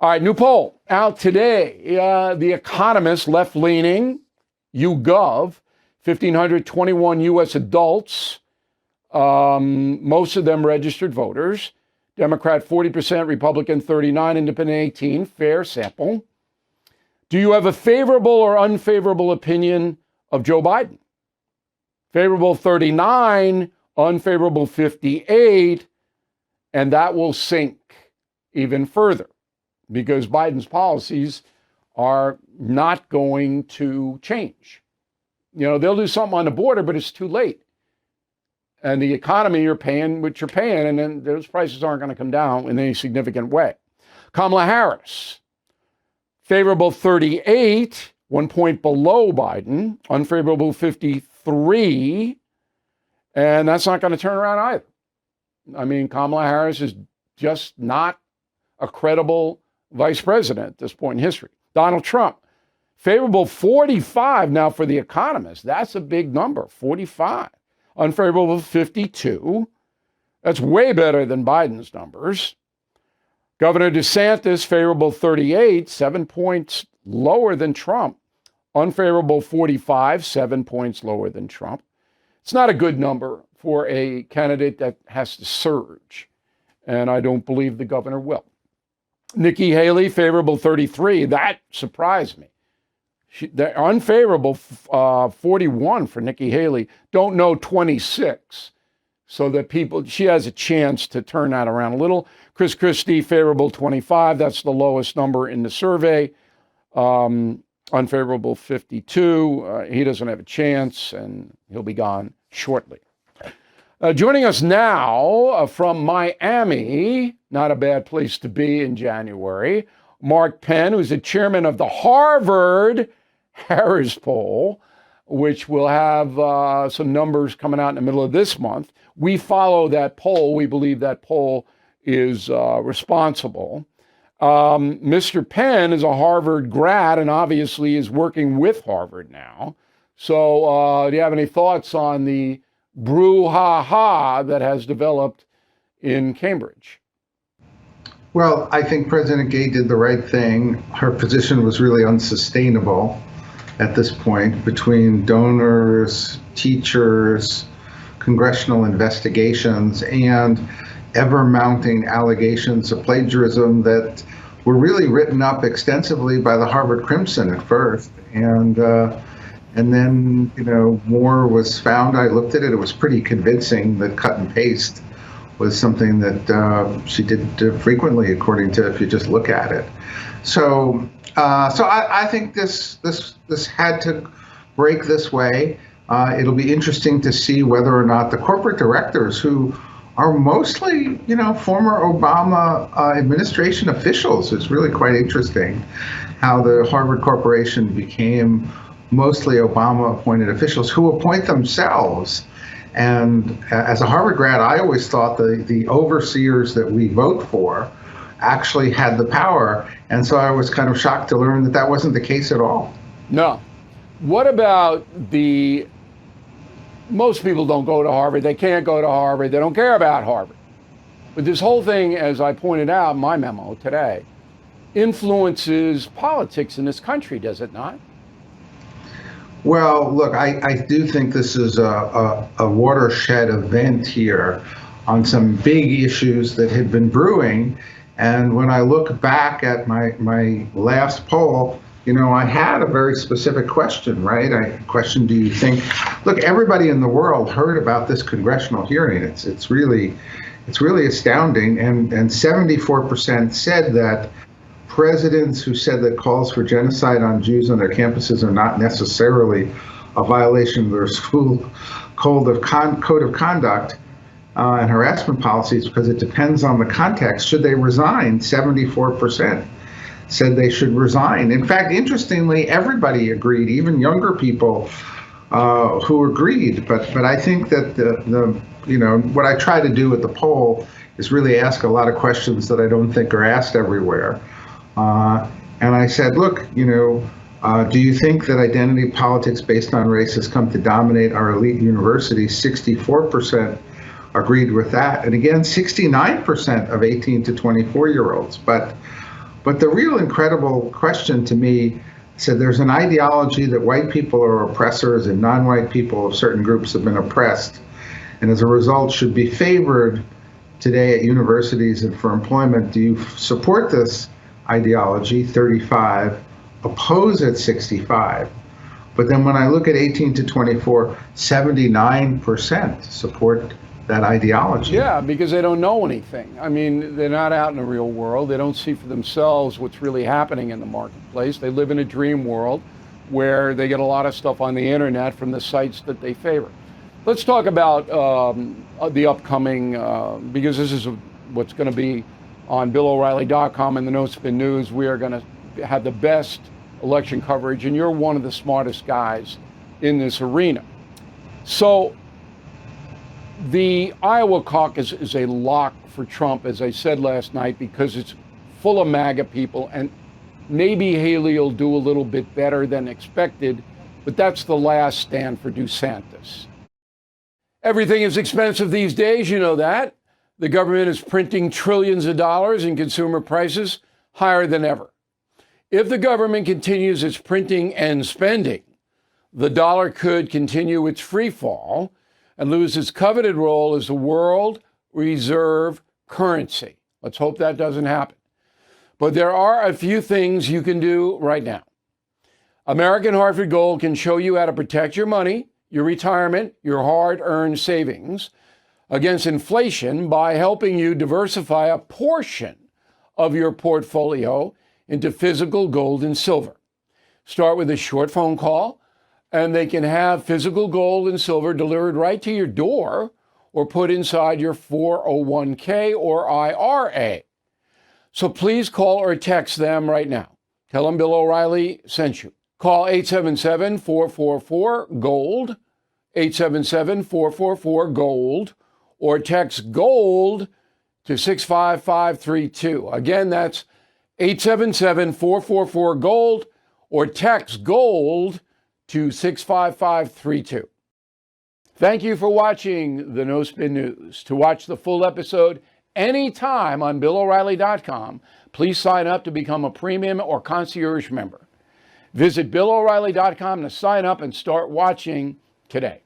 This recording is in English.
All right, new poll out today. The Economist, left-leaning, YouGov, 1,521 U.S. adults, most of them registered voters. Democrat 40%, Republican 39%, Independent 18%, fair sample. Do you have a favorable or unfavorable opinion of Joe Biden? Favorable 39%, unfavorable 58%, and that will sink even further because Biden's policies are not going to change. You know, they'll do something on the border, but it's too late. And the economy, you're paying what you're paying, and then those prices aren't going to come down in any significant way. Kamala Harris, favorable 38%, 1 point below Biden, unfavorable 53%, and that's not going to turn around either. I mean, Kamala Harris is just not a credible vice president at this point in history. Donald Trump, favorable 45% now for The Economist. That's a big number, 45%. Unfavorable 52%. That's way better than Biden's numbers. Governor DeSantis, favorable 38%, 7 points lower than Trump. Unfavorable 45%, 7 points lower than Trump. It's not a good number for a candidate that has to surge, and I don't believe the governor will. Nikki Haley, favorable 33%. That surprised me. They're unfavorable 41% for Nikki Haley. Don't know 26%. So that she has a chance to turn that around a little. Chris Christie, favorable 25%. That's the lowest number in the survey. Unfavorable 52%. He doesn't have a chance, and he'll be gone shortly. Joining us now from Miami, not a bad place to be in January, Mark Penn, who's the chairman of the Harvard Harris poll, which will have some numbers coming out in the middle of this month. We follow that poll. We believe that poll is responsible. Mr. Penn is a Harvard grad and obviously is working with Harvard now. So do you have any thoughts on the brouhaha that has developed in Cambridge? Well, I think President Gay did the right thing. Her position was really unsustainable at this point between donors, teachers, congressional investigations, and ever-mounting allegations of plagiarism that were really written up extensively by the Harvard Crimson at first. And then, more was found. I looked at it. It was pretty convincing that cut and paste was something that she did frequently, according to if you just look at it. So I think this had to break this way. It'll be interesting to see whether or not the corporate directors, who are mostly, former Obama administration officials, it's really quite interesting how the Harvard Corporation became mostly Obama-appointed officials who appoint themselves. And as a Harvard grad, I always thought the overseers that we vote for actually had the power. And so I was kind of shocked to learn that that wasn't the case at all. No. What about most people don't go to Harvard. They can't go to Harvard. They don't care about Harvard. But this whole thing, as I pointed out in my memo today, influences politics in this country, does it not? Well, look, I do think this is a watershed event here on some big issues that had been brewing. And when I look back at my last poll, I had a very specific question, right? I questioned, do you think, look, everybody in the world heard about this congressional hearing. It's really astounding. And 74% said that presidents who said that calls for genocide on Jews on their campuses are not necessarily a violation of their school code of conduct and harassment policies because it depends on the context. Should they resign? 74% said they should resign. In fact, interestingly, everybody agreed, even younger people who agreed. But I think that what I try to do with the poll is really ask a lot of questions that I don't think are asked everywhere. And I said, look, do you think that identity politics based on race has come to dominate our elite universities? 64% agreed with that. And again, 69% of 18 to 24-year-olds. But But the real incredible question to me said there's an ideology that white people are oppressors and non-white people of certain groups have been oppressed, and as a result should be favored today at universities and for employment. Do you support this ideology, 35, oppose it, 65? But then when I look at 18 to 24, 79% support that ideology. Yeah, because they don't know anything. I mean, they're not out in the real world. They don't see for themselves what's really happening in the marketplace. They live in a dream world where they get a lot of stuff on the internet from the sites that they favor. Let's talk about the upcoming, because this is what's going to be on BillO'Reilly.com and the No Spin News. We are going to have the best election coverage, and you're one of the smartest guys in this arena. So the Iowa caucus is a lock for Trump, as I said last night, because it's full of MAGA people, and maybe Haley will do a little bit better than expected, but that's the last stand for DeSantis. Everything is expensive these days, you know that. The government is printing trillions of dollars and consumer prices higher than ever. If the government continues its printing and spending, the dollar could continue its free fall and lose its coveted role as the world reserve currency. Let's hope that doesn't happen. But there are a few things you can do right now. American Hartford Gold can show you how to protect your money, your retirement, your hard-earned savings against inflation by helping you diversify a portion of your portfolio into physical gold and silver. Start with a short phone call, and they can have physical gold and silver delivered right to your door or put inside your 401k or IRA. So please call or text them right now. Tell them Bill O'Reilly sent you. Call 877-444-GOLD, 877-444-GOLD, or text GOLD to 65532. Again, that's 877-444-GOLD, or text GOLD to 65532. Thank you for watching the No Spin News. To watch the full episode anytime on BillO'Reilly.com, please sign up to become a premium or concierge member. Visit BillO'Reilly.com to sign up and start watching today.